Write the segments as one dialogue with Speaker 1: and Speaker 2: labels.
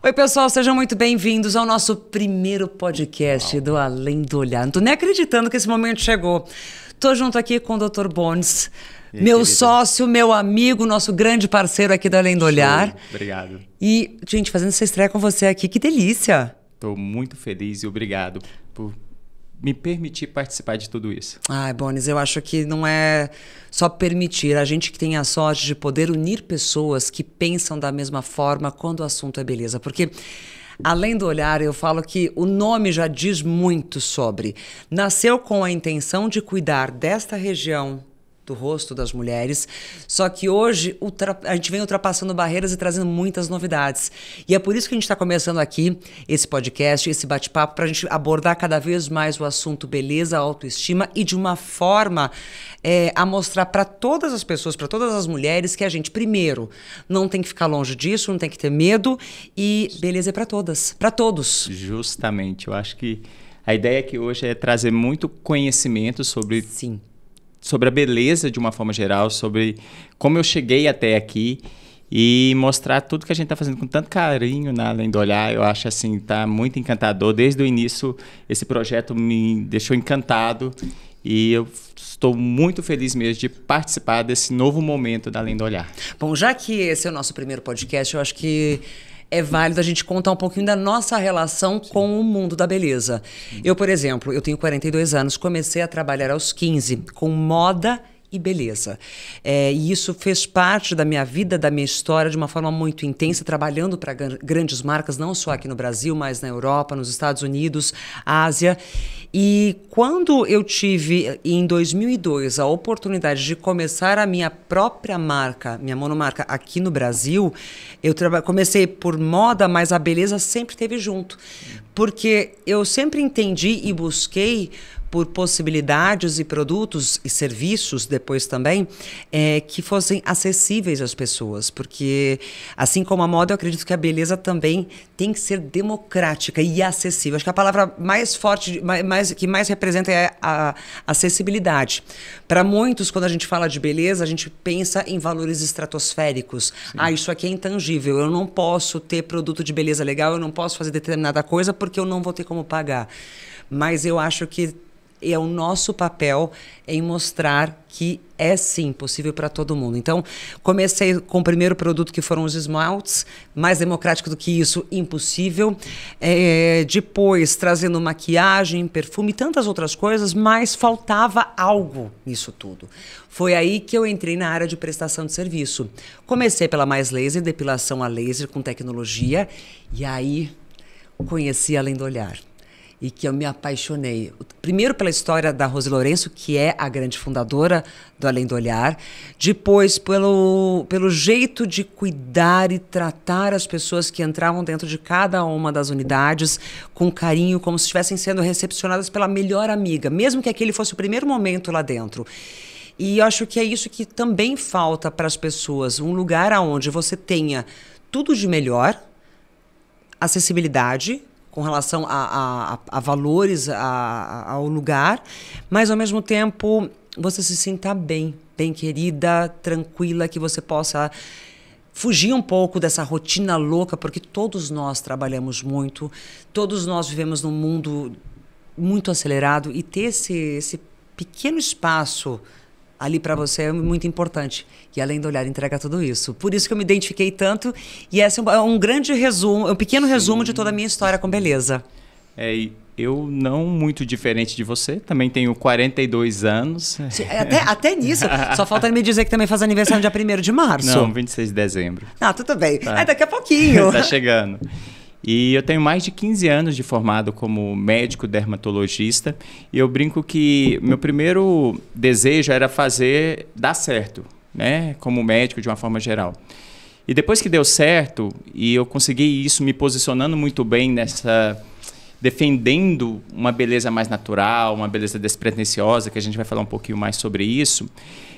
Speaker 1: Oi, pessoal, sejam muito bem-vindos ao nosso primeiro podcast do Além do Olhar. Não tô nem acreditando que esse momento chegou. Tô junto aqui com o Dr. Bones, meu sócio, meu amigo, nosso grande parceiro aqui do Além do Olhar.
Speaker 2: Obrigado.
Speaker 1: E, gente, fazendo essa estreia com você aqui, que delícia!
Speaker 2: Tô muito feliz e obrigado por me permitir participar de tudo isso.
Speaker 1: Ai, Bones, eu acho que não é só permitir. A gente que tem a sorte de poder unir pessoas que pensam da mesma forma quando o assunto é beleza. Porque, além do olhar, eu falo que o nome já diz muito sobre. Nasceu com a intenção de cuidar desta região do rosto das mulheres, só que hoje a gente vem ultrapassando barreiras e trazendo muitas novidades. E é por isso que a gente está começando aqui esse podcast, esse bate-papo, para a gente abordar cada vez mais o assunto beleza, autoestima e de uma forma a mostrar para todas as pessoas, para todas as mulheres, que a gente, primeiro, não tem que ficar longe disso, não tem que ter medo e beleza é para todas, para todos.
Speaker 2: Justamente, eu acho que a ideia aqui hoje é trazer muito conhecimento sobre...
Speaker 1: Sim.
Speaker 2: Sobre a beleza de uma forma geral, sobre como eu cheguei até aqui e mostrar tudo que a gente está fazendo com tanto carinho na Além do Olhar. Eu acho assim, tá muito encantador. Desde o início, esse projeto me deixou encantado e eu estou muito feliz mesmo de participar desse novo momento da Além do Olhar.
Speaker 1: Bom, já que esse é o nosso primeiro podcast, eu acho que é válido a gente contar um pouquinho da nossa relação com o mundo da beleza. Eu, por exemplo, eu tenho 42 anos, comecei a trabalhar aos 15 com moda e beleza. E isso fez parte da minha vida, da minha história, de uma forma muito intensa, trabalhando para grandes marcas, não só aqui no Brasil, mas na Europa, nos Estados Unidos, Ásia. E quando eu tive, em 2002, a oportunidade de começar a minha própria marca, minha monomarca aqui no Brasil, eu comecei por moda, mas a beleza sempre esteve junto. Porque eu sempre entendi e busquei por possibilidades e produtos e serviços depois também que fossem acessíveis às pessoas, porque assim como a moda, eu acredito que a beleza também tem que ser democrática e acessível. Acho que a palavra mais forte, que mais representa é a acessibilidade. Para muitos, quando a gente fala de beleza, a gente pensa em valores estratosféricos. Sim. Isso aqui é intangível, eu não posso ter produto de beleza legal, eu não posso fazer determinada coisa porque eu não vou ter como pagar. Mas eu acho que é o nosso papel em mostrar que é sim possível para todo mundo. Então, comecei com o primeiro produto que foram os esmaltes, mais democrático do que isso, impossível. Depois, trazendo maquiagem, perfume e tantas outras coisas, mas faltava algo nisso tudo. Foi aí que eu entrei na área de prestação de serviço. Comecei pela Mais Laser, depilação a laser com tecnologia, e aí conheci Além do Olhar. E que eu me apaixonei. Primeiro pela história da Rose Lourenço, que é a grande fundadora do Além do Olhar. Depois pelo jeito de cuidar e tratar as pessoas que entravam dentro de cada uma das unidades com carinho, como se estivessem sendo recepcionadas pela melhor amiga, mesmo que aquele fosse o primeiro momento lá dentro. E eu acho que é isso que também falta para as pessoas. Um lugar onde você tenha tudo de melhor, acessibilidade, com relação a valores, ao lugar, mas ao mesmo tempo você se sinta bem querida, tranquila, que você possa fugir um pouco dessa rotina louca, porque todos nós trabalhamos muito, todos nós vivemos num mundo muito acelerado e ter esse pequeno espaço ali para você é muito importante. E Além do Olhar entrega tudo isso. Por isso que eu me identifiquei tanto. E esse é um grande resumo, um pequeno resumo de toda a minha história com beleza.
Speaker 2: Eu não muito diferente de você. Também tenho 42 anos.
Speaker 1: Até nisso. Só falta me dizer que também faz aniversário no dia 1º de março.
Speaker 2: Não, 26 de dezembro.
Speaker 1: Tudo bem.
Speaker 2: Tá.
Speaker 1: Daqui a pouquinho.
Speaker 2: Tá chegando. E eu tenho mais de 15 anos de formado como médico dermatologista e eu brinco que meu primeiro desejo era dar certo, né, como médico de uma forma geral. E depois que deu certo e eu consegui isso me posicionando muito bem defendendo uma beleza mais natural, uma beleza despretensiosa, que a gente vai falar um pouquinho mais sobre isso,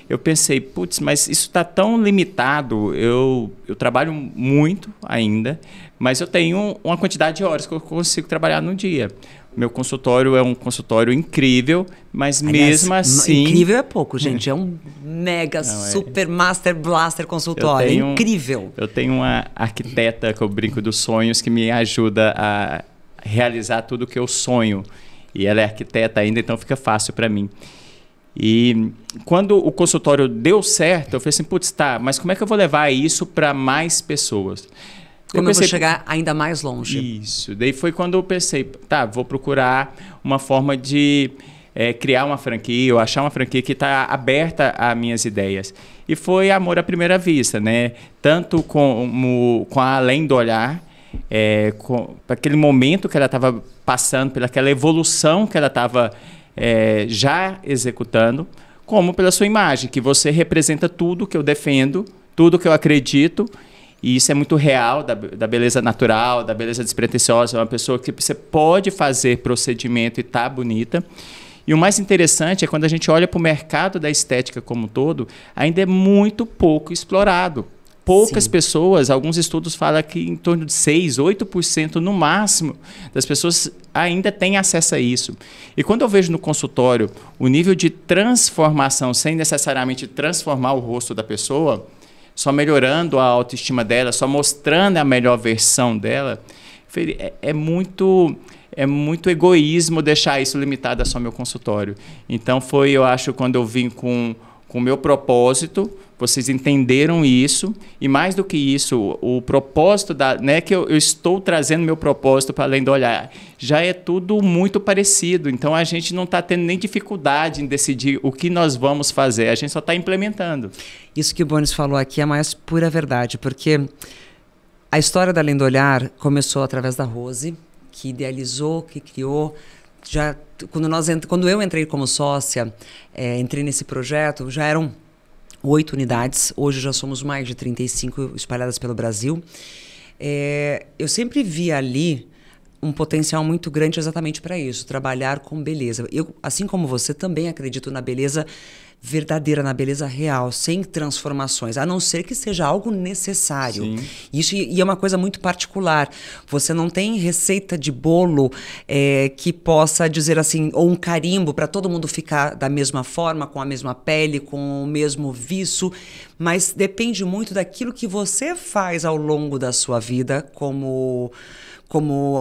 Speaker 2: eu pensei, putz, mas isso está tão limitado, eu trabalho muito ainda, mas eu tenho uma quantidade de horas que eu consigo trabalhar no dia. Meu consultório é um consultório incrível, mas aliás, mesmo assim...
Speaker 1: Incrível é pouco, gente. É um mega, super, master blaster consultório. É incrível.
Speaker 2: Eu tenho uma arquiteta que eu brinco dos sonhos que me ajuda a realizar tudo que eu sonho. E ela é arquiteta ainda, então fica fácil para mim. E quando o consultório deu certo, eu falei assim, putz, tá, mas como é que eu vou levar isso para mais pessoas?
Speaker 1: Como eu vou chegar ainda mais longe.
Speaker 2: Isso. Daí foi quando eu pensei, tá, vou procurar uma forma de criar uma franquia, ou achar uma franquia que está aberta a minhas ideias. E foi amor à primeira vista, né? Tanto com a Além do Olhar, com aquele momento que ela estava passando, pelaquela evolução que ela estava já executando, como pela sua imagem, que você representa tudo que eu defendo, tudo que eu acredito. E isso é muito real, da beleza natural, da beleza despretensiosa. É uma pessoa que você pode fazer procedimento e tá bonita. E o mais interessante é quando a gente olha para o mercado da estética como um todo, ainda é muito pouco explorado. Poucas pessoas, alguns estudos falam que em torno de 6%, 8% no máximo das pessoas ainda têm acesso a isso. E quando eu vejo no consultório o nível de transformação, sem necessariamente transformar o rosto da pessoa, só melhorando a autoestima dela, só mostrando a melhor versão dela, é muito egoísmo deixar isso limitado a só meu consultório. Então foi, eu acho, quando eu vim com o meu propósito, vocês entenderam isso, e mais do que isso, o propósito, que eu estou trazendo meu propósito para Além do Olhar, já é tudo muito parecido, então a gente não está tendo nem dificuldade em decidir o que nós vamos fazer, a gente só está implementando.
Speaker 1: Isso que o Bonis falou aqui é a mais pura verdade, porque a história da Além do Olhar começou através da Rose, que idealizou, que criou. Já quando eu entrei como sócia, entrei nesse projeto, já eram 8 unidades, hoje já somos mais de 35 espalhadas pelo Brasil. Eu sempre vi ali um potencial muito grande exatamente para isso, trabalhar com beleza. Eu, assim como você, também acredito na beleza verdadeira, na beleza real, sem transformações, a não ser que seja algo necessário. Sim. Isso e é uma coisa muito particular. Você não tem receita de bolo que possa dizer assim, ou um carimbo para todo mundo ficar da mesma forma, com a mesma pele, com o mesmo viço, mas depende muito daquilo que você faz ao longo da sua vida, como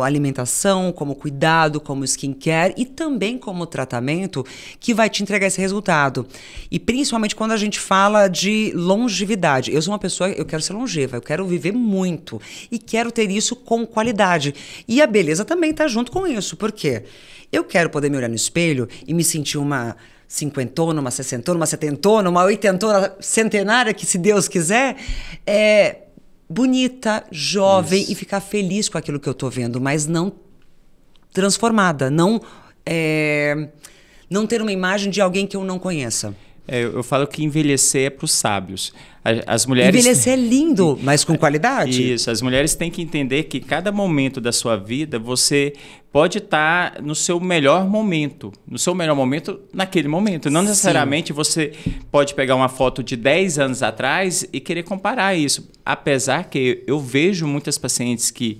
Speaker 1: alimentação, como cuidado, como skincare e também como tratamento que vai te entregar esse resultado. E principalmente quando a gente fala de longevidade. Eu sou uma pessoa, eu quero ser longeva, eu quero viver muito e quero ter isso com qualidade. E a beleza também está junto com isso. Por quê? Eu quero poder me olhar no espelho e me sentir uma cinquentona, uma sessentona, uma setentona, uma oitentona centenária, que se Deus quiser, bonita, jovem e ficar feliz com aquilo que eu tô vendo, mas não transformada, não ter uma imagem de alguém que eu não conheça.
Speaker 2: Eu falo que envelhecer é para os sábios. As mulheres...
Speaker 1: Envelhecer é lindo, mas com qualidade.
Speaker 2: Isso, as mulheres têm que entender que cada momento da sua vida você pode estar no seu melhor momento. No seu melhor momento, naquele momento. Não necessariamente você pode pegar uma foto de 10 anos atrás e querer comparar isso. Apesar que eu vejo muitas pacientes que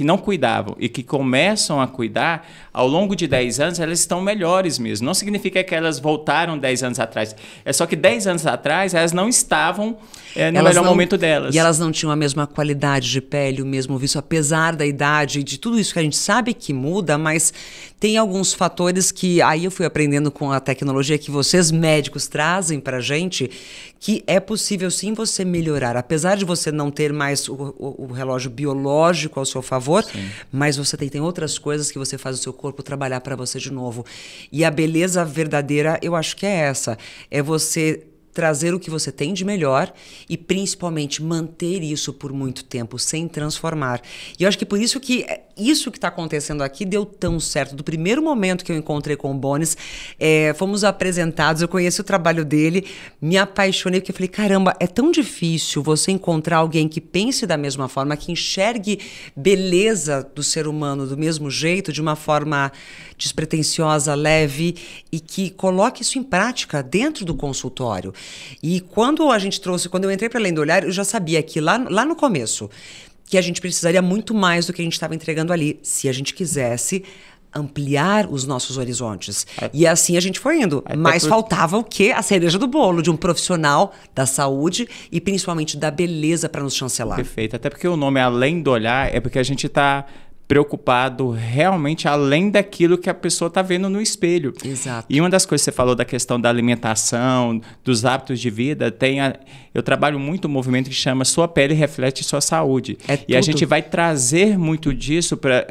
Speaker 2: não cuidavam e que começam a cuidar, ao longo de 10 anos, elas estão melhores mesmo. Não significa que elas voltaram 10 anos atrás. É só que 10 anos atrás, elas não estavam no melhor momento delas.
Speaker 1: E elas não tinham a mesma qualidade de pele, o mesmo viço, apesar da idade e de tudo isso que a gente sabe que muda, mas tem alguns fatores que aí eu fui aprendendo com a tecnologia que vocês médicos trazem pra gente, que é possível sim você melhorar. Apesar de você não ter mais o relógio biológico ao seu favor, mas você tem outras coisas que você faz o seu corpo trabalhar para você de novo. E a beleza verdadeira, eu acho que é essa. É você trazer o que você tem de melhor e principalmente manter isso por muito tempo, sem transformar. E eu acho que por isso que isso que está acontecendo aqui deu tão certo. Do primeiro momento que eu encontrei com o Bonis, fomos apresentados, eu conheci o trabalho dele, me apaixonei, porque eu falei, caramba, é tão difícil você encontrar alguém que pense da mesma forma, que enxergue beleza do ser humano do mesmo jeito, de uma forma despretensiosa, leve, e que coloque isso em prática dentro do consultório. E quando eu entrei para Além do Olhar, eu já sabia que lá no começo, que a gente precisaria muito mais do que a gente estava entregando ali, se a gente quisesse ampliar os nossos horizontes. E assim a gente foi indo. Mas faltava o quê? A cereja do bolo de um profissional da saúde e principalmente da beleza para nos chancelar.
Speaker 2: Perfeito. Até porque o nome Além do Olhar é porque a gente está preocupado realmente além daquilo que a pessoa está vendo no espelho.
Speaker 1: Exato.
Speaker 2: E uma das coisas que você falou da questão da alimentação, dos hábitos de vida, eu trabalho muito um movimento que chama Sua Pele Reflete Sua Saúde. E a gente vai trazer muito disso para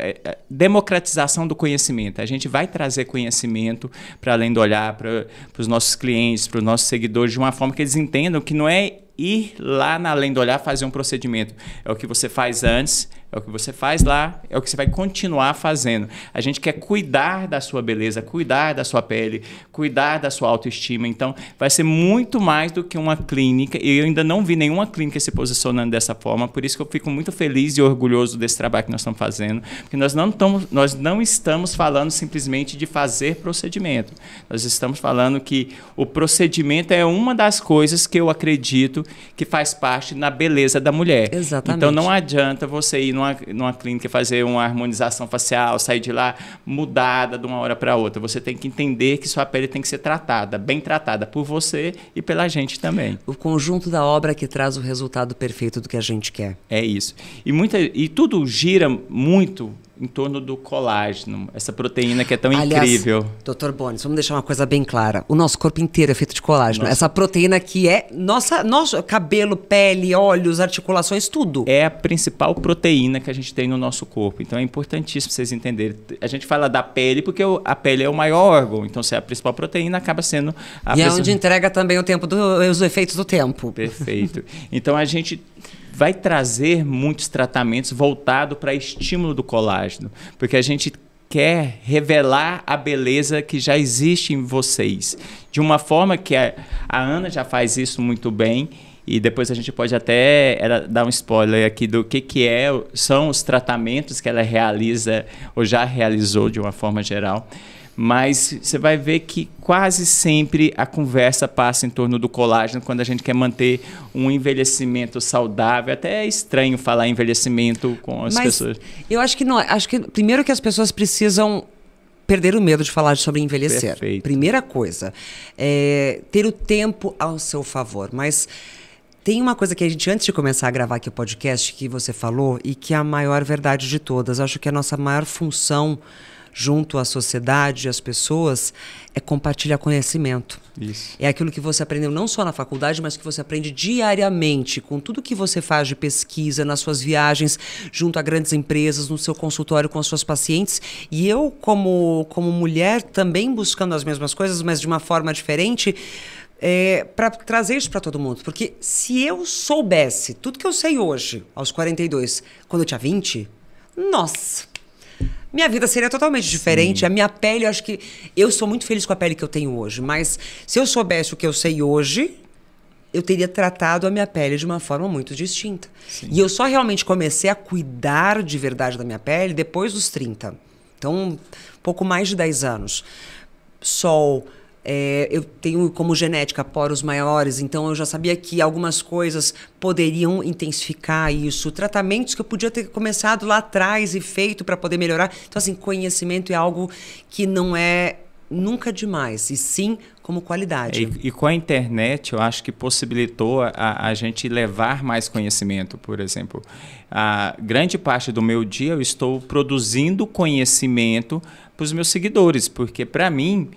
Speaker 2: democratização do conhecimento. A gente vai trazer conhecimento para Além do Olhar, para os nossos clientes, para os nossos seguidores, de uma forma que eles entendam que não é ir lá na Além do Olhar fazer um procedimento. É o que você faz antes, é o que você faz lá, é o que você vai continuar fazendo. A gente quer cuidar da sua beleza, cuidar da sua pele, cuidar da sua autoestima. Então, vai ser muito mais do que uma clínica. E eu ainda não vi nenhuma clínica se posicionando dessa forma. Por isso que eu fico muito feliz e orgulhoso desse trabalho que nós estamos fazendo. Porque nós não estamos falando simplesmente de fazer procedimento. Nós estamos falando que o procedimento é uma das coisas que eu acredito que faz parte na beleza da mulher.
Speaker 1: Exatamente.
Speaker 2: Então não adianta você ir numa clínica fazer uma harmonização facial, sair de lá mudada de uma hora para outra. Você tem que entender que sua pele tem que ser tratada, bem tratada por você e pela gente também.
Speaker 1: O conjunto da obra que traz o resultado perfeito do que a gente quer.
Speaker 2: É isso. E tudo gira muito em torno do colágeno, essa proteína que é tão incrível.
Speaker 1: Dr. Bonis, vamos deixar uma coisa bem clara. O nosso corpo inteiro é feito de colágeno. Essa proteína que é nosso cabelo, pele, olhos, articulações, tudo.
Speaker 2: É a principal proteína que a gente tem no nosso corpo. Então é importantíssimo vocês entenderem. A gente fala da pele porque a pele é o maior órgão. Então se é a principal proteína, acaba sendo a
Speaker 1: é onde entrega também os efeitos do tempo.
Speaker 2: Perfeito. Então a gente vai trazer muitos tratamentos voltados para estímulo do colágeno, porque a gente quer revelar a beleza que já existe em vocês, de uma forma que a Ana já faz isso muito bem, e depois a gente pode até dar um spoiler aqui do que são os tratamentos que ela realiza ou já realizou de uma forma geral. Mas você vai ver que quase sempre a conversa passa em torno do colágeno quando a gente quer manter um envelhecimento saudável. Até é estranho falar envelhecimento com as pessoas.
Speaker 1: Eu acho que não. Acho que primeiro que as pessoas precisam perder o medo de falar sobre envelhecer.
Speaker 2: Perfeito.
Speaker 1: Primeira coisa, ter o tempo ao seu favor. Mas tem uma coisa que a gente, antes de começar a gravar aqui o podcast, que você falou e que é a maior verdade de todas. Acho que a nossa maior função junto à sociedade, às pessoas, é compartilhar conhecimento.
Speaker 2: Isso.
Speaker 1: É aquilo que você aprendeu não só na faculdade, mas que você aprende diariamente, com tudo que você faz de pesquisa, nas suas viagens, junto a grandes empresas, no seu consultório com as suas pacientes. E eu, como mulher, também buscando as mesmas coisas, mas de uma forma diferente, para trazer isso para todo mundo. Porque se eu soubesse tudo que eu sei hoje, aos 42, quando eu tinha 20, nossa, minha vida seria totalmente diferente. Sim. A minha pele, eu acho que... Eu sou muito feliz com a pele que eu tenho hoje, mas se eu soubesse o que eu sei hoje, eu teria tratado a minha pele de uma forma muito distinta. Sim. E eu só realmente comecei a cuidar de verdade da minha pele depois dos 30. Então, pouco mais de 10 anos. Sol... eu tenho como genética poros maiores, então eu já sabia que algumas coisas poderiam intensificar isso. Tratamentos que eu podia ter começado lá atrás e feito para poder melhorar. Então, assim, conhecimento é algo que não é nunca demais, e sim como qualidade.
Speaker 2: E com a internet, eu acho que possibilitou a gente levar mais conhecimento. Por exemplo, a grande parte do meu dia eu estou produzindo conhecimento para os meus seguidores, porque para mim...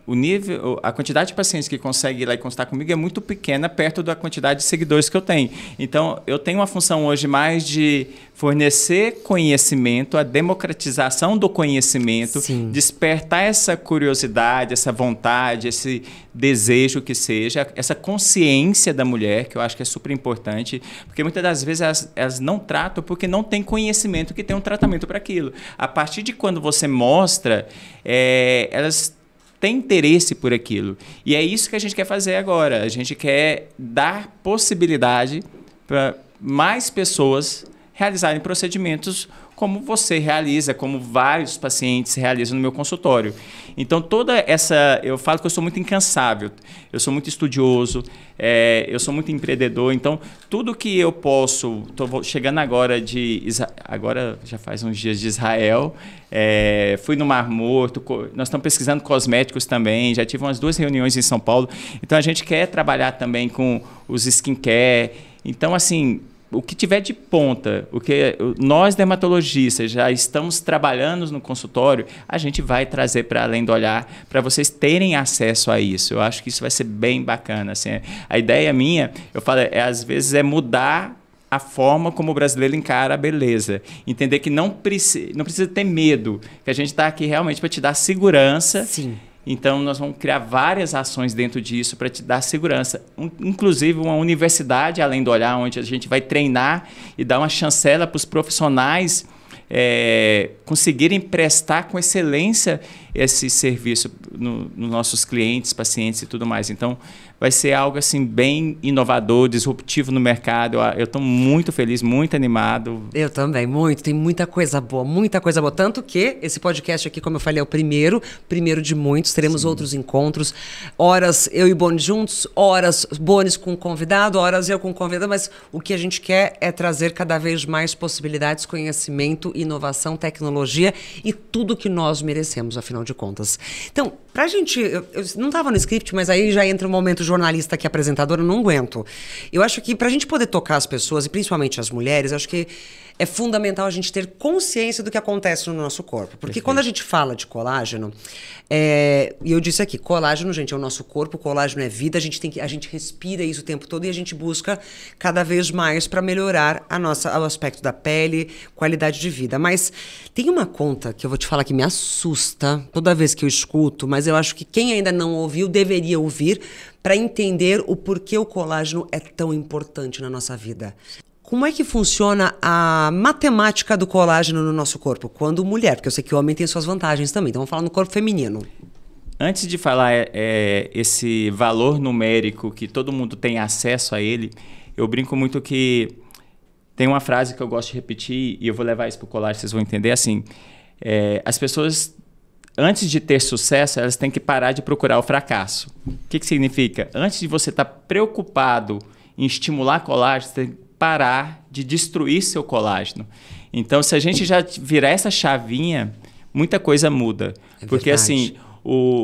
Speaker 2: o nível, a quantidade de pacientes que consegue ir lá e consultar comigo é muito pequena perto da quantidade de seguidores que eu tenho. Então, eu tenho uma função hoje mais de fornecer conhecimento, a democratização do conhecimento,
Speaker 1: Sim.
Speaker 2: despertar essa curiosidade, essa vontade, esse desejo que seja, essa consciência da mulher, que eu acho que é super importante, porque muitas das vezes elas não tratam porque não têm conhecimento que tem um tratamento para aquilo. A partir de quando você mostra, elas têm interesse por aquilo. E é isso que a gente quer fazer agora. A gente quer dar possibilidade para mais pessoas realizarem procedimentos como você realiza, como vários pacientes realizam no meu consultório. Então, eu falo que eu sou muito incansável, eu sou muito estudioso, eu sou muito empreendedor. Então, tudo que eu posso, estou chegando agora agora já faz uns dias de Israel, fui no Mar Morto, nós estamos pesquisando cosméticos também, já tive umas 2 reuniões em São Paulo. Então, a gente quer trabalhar também com os skincare. Então, assim, o que tiver de ponta, o que nós dermatologistas já estamos trabalhando no consultório, a gente vai trazer para além do olhar, para vocês terem acesso a isso. Eu acho que isso vai ser bem bacana. Assim, a ideia minha, eu falo, às vezes é mudar a forma como o brasileiro encara a beleza. Entender que não precisa ter medo, que a gente está aqui realmente para te dar segurança.
Speaker 1: Sim.
Speaker 2: Então, nós vamos criar várias ações dentro disso para te dar segurança. Inclusive, uma universidade além do olhar, onde a gente vai treinar e dar uma chancela para os profissionais conseguirem prestar com excelência esse serviço nos nossos clientes, pacientes e tudo mais. Então, vai ser algo assim bem inovador, disruptivo no mercado. Eu estou muito feliz, muito animado.
Speaker 1: Eu também, muito. Tem muita coisa boa, muita coisa boa. Tanto que esse podcast aqui, como eu falei, é o primeiro de muitos. Teremos outros encontros. Horas eu e Bones juntos, horas Bones com convidado, horas eu com convidado. Mas o que a gente quer é trazer cada vez mais possibilidades, conhecimento, inovação, tecnologia e tudo que nós merecemos, afinal de contas. Então, pra gente... Eu não estava no script, mas aí já entra um momento jornalista aqui, apresentadora, eu não aguento. Eu acho que pra gente poder tocar as pessoas, e principalmente as mulheres, eu acho que é fundamental a gente ter consciência do que acontece no nosso corpo. Porque
Speaker 2: Perfeito.
Speaker 1: quando a gente fala de colágeno, e eu disse aqui, colágeno, gente, é o nosso corpo, colágeno é vida, a gente respira isso o tempo todo e a gente busca cada vez mais para melhorar o aspecto da pele, qualidade de vida. Mas tem uma conta que eu vou te falar que me assusta toda vez que eu escuto, mas eu acho que quem ainda não ouviu deveria ouvir para entender o porquê o colágeno é tão importante na nossa vida. Como é que funciona a matemática do colágeno no nosso corpo? Quando mulher, porque eu sei que o homem tem suas vantagens também. Então vamos falar no corpo feminino.
Speaker 2: Antes de falar esse valor numérico que todo mundo tem acesso a ele, eu brinco muito que tem uma frase que eu gosto de repetir e eu vou levar isso para o colágeno, vocês vão entender assim. As pessoas, antes de ter sucesso, elas têm que parar de procurar o fracasso. O que significa? Antes de você estar preocupado em estimular colágeno, você tem que parar de destruir seu colágeno. Então, se a gente já virar essa chavinha, muita coisa muda. Porque assim,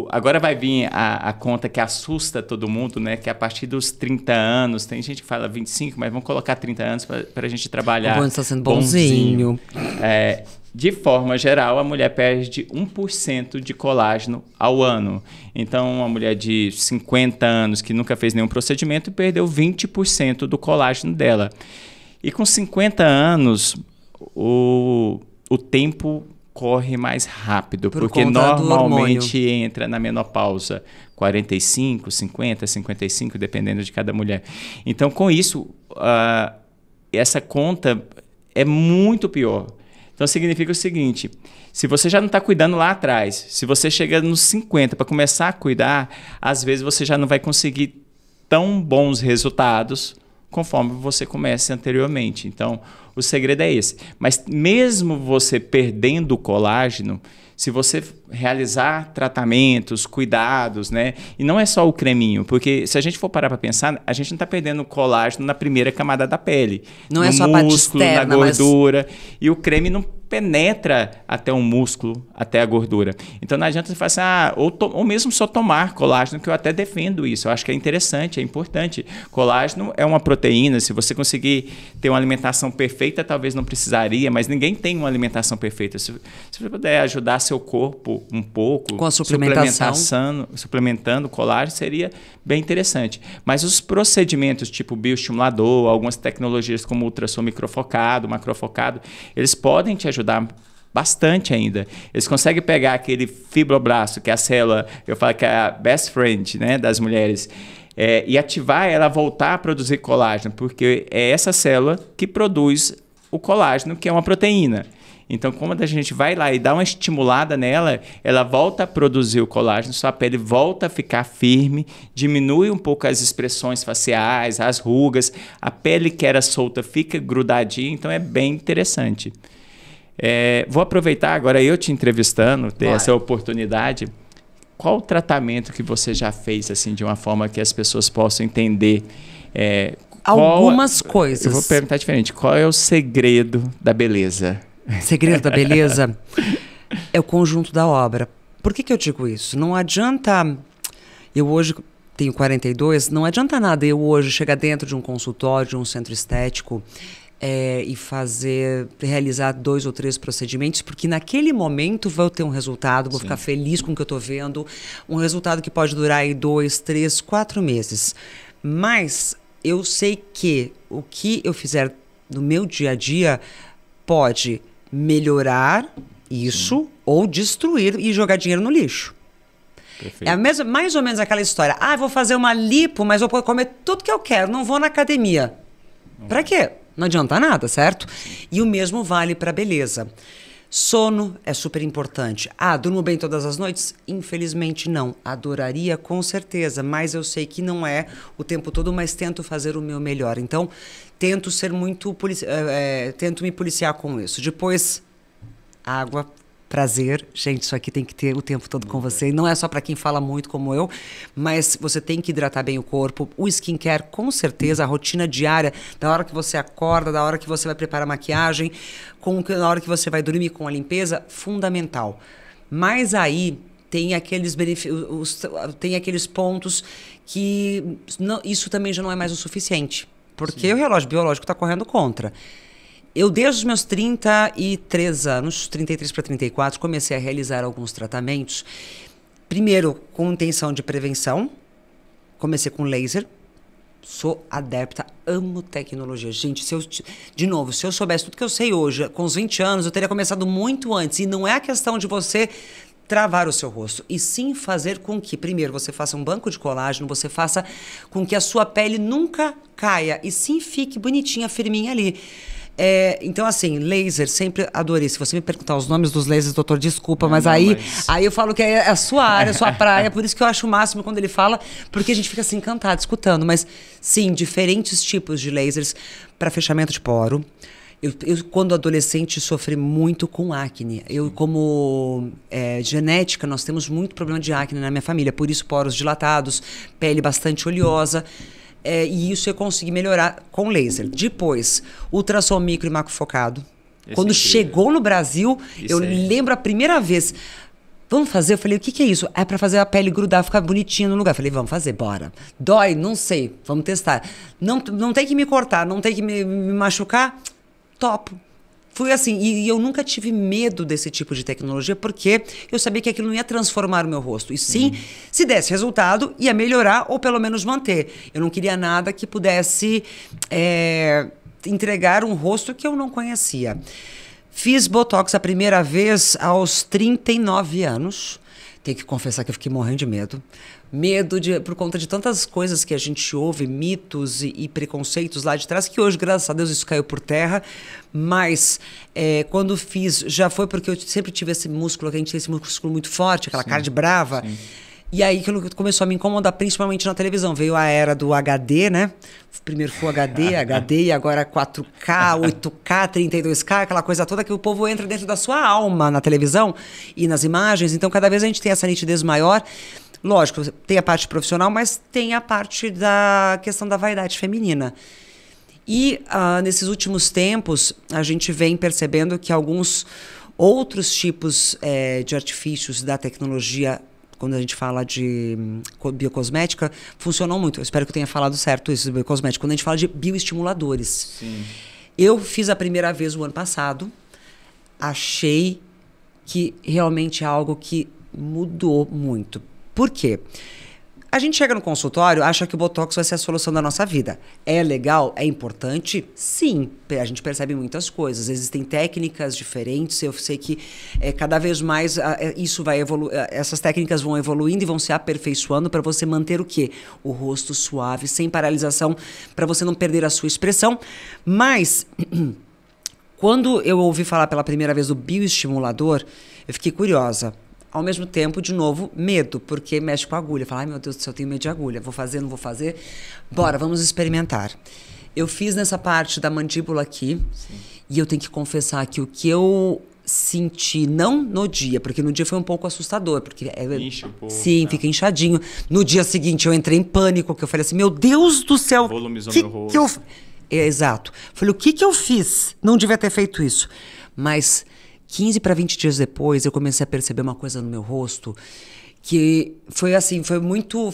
Speaker 2: agora vai vir a conta que assusta todo mundo, né? Que é a partir dos 30 anos, tem gente que fala 25, mas vamos colocar 30 anos para a gente trabalhar.
Speaker 1: O Bones está sendo bonzinho.
Speaker 2: De forma geral, a mulher perde 1% de colágeno ao ano. Então, uma mulher de 50 anos que nunca fez nenhum procedimento perdeu 20% do colágeno dela. E com 50 anos, o tempo corre mais rápido, porque normalmente entra na menopausa 45, 50, 55, dependendo de cada mulher. Então, com isso, essa conta é muito pior. Então, significa o seguinte, se você já não está cuidando lá atrás, se você chega nos 50 para começar a cuidar, às vezes você já não vai conseguir tão bons resultados conforme você comece anteriormente. Então, o segredo é esse. Mas mesmo você perdendo o colágeno, se você realizar tratamentos, cuidados, né? E não é só o creminho, porque se a gente for parar para pensar, a gente não está perdendo colágeno na primeira camada da pele.
Speaker 1: Não é só a parte externa,
Speaker 2: na gordura. E o creme não penetra até o músculo, até a gordura. Então não adianta você falar assim, ou mesmo só tomar colágeno, que eu até defendo isso. Eu acho que é interessante, é importante. Colágeno é uma proteína, se você conseguir ter uma alimentação perfeita, talvez não precisaria, mas ninguém tem uma alimentação perfeita. Se você puder ajudar seu corpo corpo um pouco,
Speaker 1: com a suplementação,
Speaker 2: suplementando o colágeno, seria bem interessante. Mas os procedimentos tipo bioestimulador, algumas tecnologias como ultrassom microfocado, macrofocado, eles podem te ajudar bastante ainda. Eles conseguem pegar aquele fibroblasto, que é a célula, eu falo que é a best friend, né, das mulheres, e ativar ela a voltar a produzir colágeno, porque é essa célula que produz o colágeno, que é uma proteína. Então, quando a gente vai lá e dá uma estimulada nela, ela volta a produzir o colágeno, sua pele volta a ficar firme, diminui um pouco as expressões faciais, as rugas, a pele que era solta fica grudadinha, então é bem interessante. Vou aproveitar agora eu te entrevistando, ter essa oportunidade. Qual o tratamento que você já fez assim, de uma forma que as pessoas possam entender?
Speaker 1: Algumas coisas.
Speaker 2: Eu vou perguntar diferente. Qual é o segredo da beleza?
Speaker 1: Segredo da beleza é o conjunto da obra. Por que eu digo isso? Não adianta... Eu hoje tenho 42, não adianta nada eu hoje chegar dentro de um consultório, de um centro estético e realizar 2 ou 3 procedimentos, porque naquele momento vou ter um resultado, vou ficar feliz com o que eu estou vendo, um resultado que pode durar aí 2, 3, 4 meses. Mas eu sei que o que eu fizer no meu dia a dia pode melhorar isso ou destruir e jogar dinheiro no lixo. Perfeito. É mais ou menos aquela história. Vou fazer uma lipo, mas vou comer tudo que eu quero, não vou na academia. Pra quê? Não adianta nada, certo? E o mesmo vale para beleza. Sono é super importante. Durmo bem todas as noites? Infelizmente não. Adoraria com certeza, mas eu sei que não é o tempo todo, mas tento fazer o meu melhor. Então, tento ser muito tento me policiar com isso. Depois, água, prazer. Gente, isso aqui tem que ter o tempo todo com você. E não é só para quem fala muito como eu, mas você tem que hidratar bem o corpo. O skincare, com certeza, a rotina diária, da hora que você acorda, da hora que você vai preparar a maquiagem, na hora que você vai dormir, com a limpeza, fundamental. Mas aí tem aqueles pontos que isso também já não é mais o suficiente. Porque o relógio biológico está correndo contra. Eu, desde os meus 33 anos, 33 para 34, comecei a realizar alguns tratamentos. Primeiro, com intenção de prevenção. Comecei com laser. Sou adepta, amo tecnologia. Gente, se eu soubesse tudo que eu sei hoje, com os 20 anos, eu teria começado muito antes. E não é a questão de você travar o seu rosto, e sim fazer com que, primeiro, você faça um banco de colágeno, você faça com que a sua pele nunca caia, e sim fique bonitinha, firminha ali. Então, assim, laser, sempre adorei. Se você me perguntar os nomes dos lasers, doutor, desculpa, mas aí eu falo que é a sua área, a sua praia, por isso que eu acho o máximo quando ele fala, porque a gente fica assim encantado, escutando. Mas, sim, diferentes tipos de lasers para fechamento de poro. Eu, quando adolescente, sofri muito com acne. Eu, como genética, nós temos muito problema de acne na minha família, por isso poros dilatados, pele bastante oleosa. E isso eu consegui melhorar com laser. Depois, ultrassom micro e macrofocado. Quando chegou no Brasil, eu lembro a primeira vez. Vamos fazer? Eu falei, o que é isso? É para fazer a pele grudar, ficar bonitinha no lugar. Eu falei, vamos fazer, bora. Dói? Não sei, vamos testar. Não tem que me cortar, não tem que me machucar? Topo. Fui assim, e eu nunca tive medo desse tipo de tecnologia, porque eu sabia que aquilo não ia transformar o meu rosto. E sim, se desse resultado, ia melhorar ou pelo menos manter. Eu não queria nada que pudesse entregar um rosto que eu não conhecia. Fiz Botox a primeira vez aos 39 anos. Tenho que confessar que eu fiquei morrendo de medo. Por conta de tantas coisas que a gente ouve, mitos e preconceitos lá de trás, que hoje, graças a Deus, isso caiu por terra. Mas quando fiz, já foi porque eu sempre tive esse músculo, que a gente tem esse músculo muito forte, aquela cara de brava. Sim. E aí que começou a me incomodar, principalmente na televisão. Veio a era do HD, né? Primeiro Full HD, e agora 4K, 8K, 32K, aquela coisa toda que o povo entra dentro da sua alma na televisão e nas imagens. Então, cada vez a gente tem essa nitidez maior. Lógico, tem a parte profissional, mas tem a parte da questão da vaidade feminina. E nesses últimos tempos, a gente vem percebendo que alguns outros tipos de artifícios da tecnologia, quando a gente fala de biocosmética, funcionam muito. Eu espero que eu tenha falado certo isso, biocosmética. Quando a gente fala de bioestimuladores. Sim. Eu fiz a primeira vez o ano passado, achei que realmente é algo que mudou muito. Por quê? A gente chega no consultório, acha que o Botox vai ser a solução da nossa vida. É legal? É importante? Sim. A gente percebe muitas coisas. Existem técnicas diferentes. Eu sei que cada vez mais isso vai essas técnicas vão evoluindo e vão se aperfeiçoando para você manter o quê? O rosto suave, sem paralisação, para você não perder a sua expressão. Mas, quando eu ouvi falar pela primeira vez do bioestimulador, eu fiquei curiosa. Ao mesmo tempo, de novo, medo, porque mexe com a agulha. Fala, ai meu Deus do céu, eu tenho medo de agulha. Vou fazer, não vou fazer? Bora, vamos experimentar. Eu fiz nessa parte da mandíbula aqui. Sim. E eu tenho que confessar que o que eu senti, não no dia, porque no dia foi um pouco assustador. Porque
Speaker 2: incha um pouco.
Speaker 1: Sim, tá. Fica inchadinho. No dia seguinte eu entrei em pânico, porque eu falei assim, meu Deus do céu.
Speaker 2: Volumizou meu rosto.
Speaker 1: Exato. Falei, o que eu fiz? Não devia ter feito isso. Mas 15 para 20 dias depois, eu comecei a perceber uma coisa no meu rosto que foi assim, foi muito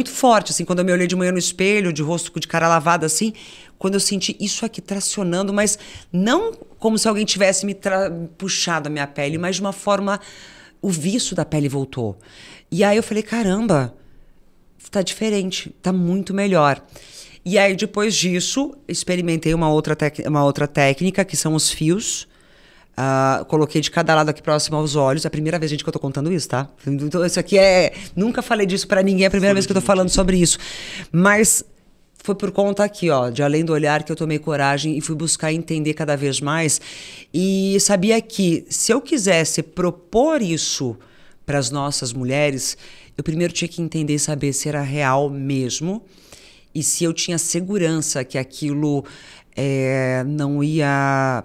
Speaker 1: forte, assim, quando eu me olhei de manhã no espelho, de rosto de cara lavada, assim, quando eu senti isso aqui tracionando, mas não como se alguém tivesse me puxado a minha pele, mas de uma forma, o viço da pele voltou. E aí eu falei, caramba, tá diferente, tá muito melhor. E aí, depois disso, experimentei uma outra técnica, que são os fios. Coloquei de cada lado aqui próximo aos olhos. É a primeira vez, gente, que eu tô contando isso, tá? Então, isso aqui nunca falei disso pra ninguém, é a primeira vez que eu tô falando sobre isso. Mas foi por conta aqui, ó, de Além do Olhar, que eu tomei coragem e fui buscar entender cada vez mais. E sabia que, se eu quisesse propor isso para as nossas mulheres, eu primeiro tinha que entender e saber se era real mesmo. E se eu tinha segurança que aquilo não ia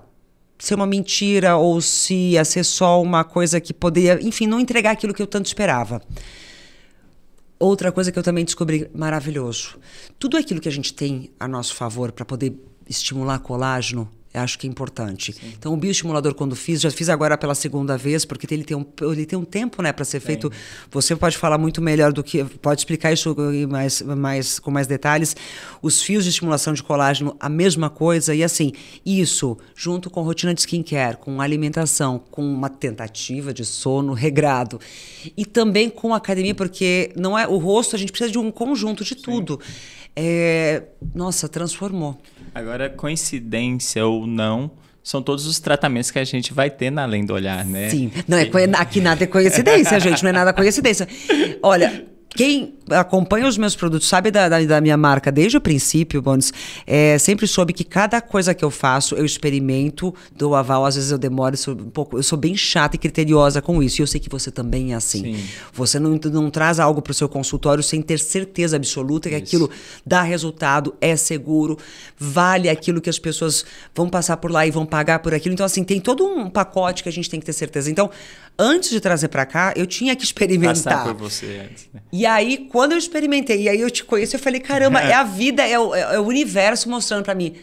Speaker 1: ser uma mentira ou se ia ser só uma coisa que poderia, enfim, não entregar aquilo que eu tanto esperava. Outra coisa que eu também descobri maravilhoso. Tudo aquilo que a gente tem a nosso favor para poder estimular colágeno, eu acho que é importante. Sim. Então, o bioestimulador, quando fiz, já fiz agora pela segunda vez, porque ele tem um tempo, né, para ser feito. Você pode falar muito melhor do que... Pode explicar isso com mais detalhes. Os fios de estimulação de colágeno, a mesma coisa. E assim, isso, junto com rotina de skincare, com alimentação, com uma tentativa de sono regrado. E também com academia, porque não é o rosto, a gente precisa de um conjunto de tudo. Nossa, transformou.
Speaker 2: Agora, coincidência ou não, são todos os tratamentos que a gente vai ter na Além do Olhar, né?
Speaker 1: Sim. Não, aqui nada é coincidência, gente. Não é nada coincidência. Olha, quem acompanha os meus produtos sabe da minha marca desde o princípio, Bones, sempre soube que cada coisa que eu faço, eu experimento, dou aval, às vezes eu demoro, eu sou bem chata e criteriosa com isso. E eu sei que você também é assim. Sim. Você não traz algo para o seu consultório sem ter certeza absoluta que aquilo dá resultado, é seguro, vale aquilo que as pessoas vão passar por lá e vão pagar por aquilo. Então, assim, tem todo um pacote que a gente tem que ter certeza. Então, antes de trazer para cá, eu tinha que experimentar.
Speaker 2: Passar por você antes, né?
Speaker 1: E aí, quando eu experimentei, e aí eu te conheço, eu falei, caramba, é a vida, é o universo mostrando para mim.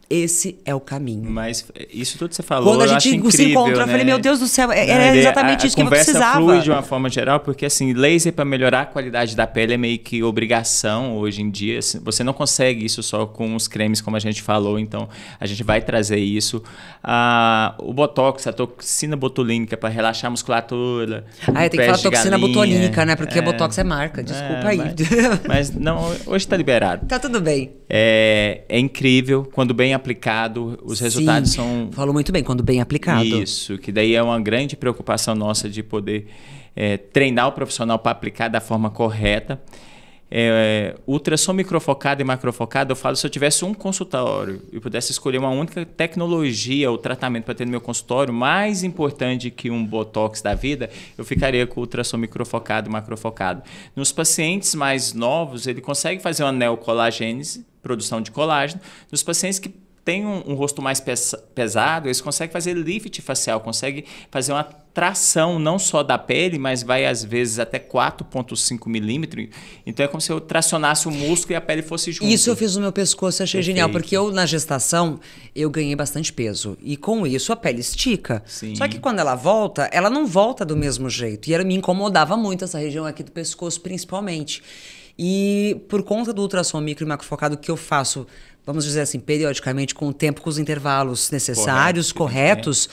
Speaker 1: Esse é o caminho.
Speaker 2: Mas isso tudo que você falou,
Speaker 1: quando a gente
Speaker 2: incrível,
Speaker 1: se encontrou,
Speaker 2: né?
Speaker 1: eu falei, meu Deus do céu, era exatamente isso que eu precisava.
Speaker 2: A conversa flui de uma forma geral, porque assim, laser para melhorar a qualidade da pele é meio que obrigação hoje em dia. Você não consegue isso só com os cremes, como a gente falou, então a gente vai trazer isso. O Botox, a toxina botulínica para relaxar a musculatura.
Speaker 1: Tem que falar toxina botulínica, né? Porque Botox é marca, desculpa aí.
Speaker 2: Mas não, hoje está liberado.
Speaker 1: Tá tudo bem.
Speaker 2: É incrível, quando bem aplicado, os resultados são...
Speaker 1: Falou muito bem, quando bem aplicado.
Speaker 2: Isso, que daí é uma grande preocupação nossa de poder treinar o profissional para aplicar da forma correta. Ultrassom microfocado e macrofocado, eu falo, se eu tivesse um consultório e pudesse escolher uma única tecnologia ou tratamento para ter no meu consultório, mais importante que um Botox da vida, eu ficaria com o ultrassom microfocado e macrofocado. Nos pacientes mais novos, ele consegue fazer uma neocolagênese, produção de colágeno. Nos pacientes que têm um rosto mais pesado, eles conseguem fazer lift facial, conseguem fazer uma tração não só da pele, mas vai às vezes até 4,5 milímetros. Então é como se eu tracionasse o músculo e a pele fosse junto.
Speaker 1: Isso eu fiz no meu pescoço, achei genial, porque eu na gestação eu ganhei bastante peso e com isso a pele estica.
Speaker 2: Sim.
Speaker 1: Só que quando ela volta, ela não volta do mesmo jeito e me incomodava muito essa região aqui do pescoço principalmente. E por conta do ultrassom micro e macrofocado que eu faço, vamos dizer assim, periodicamente, com o tempo, com os intervalos necessários, corretos,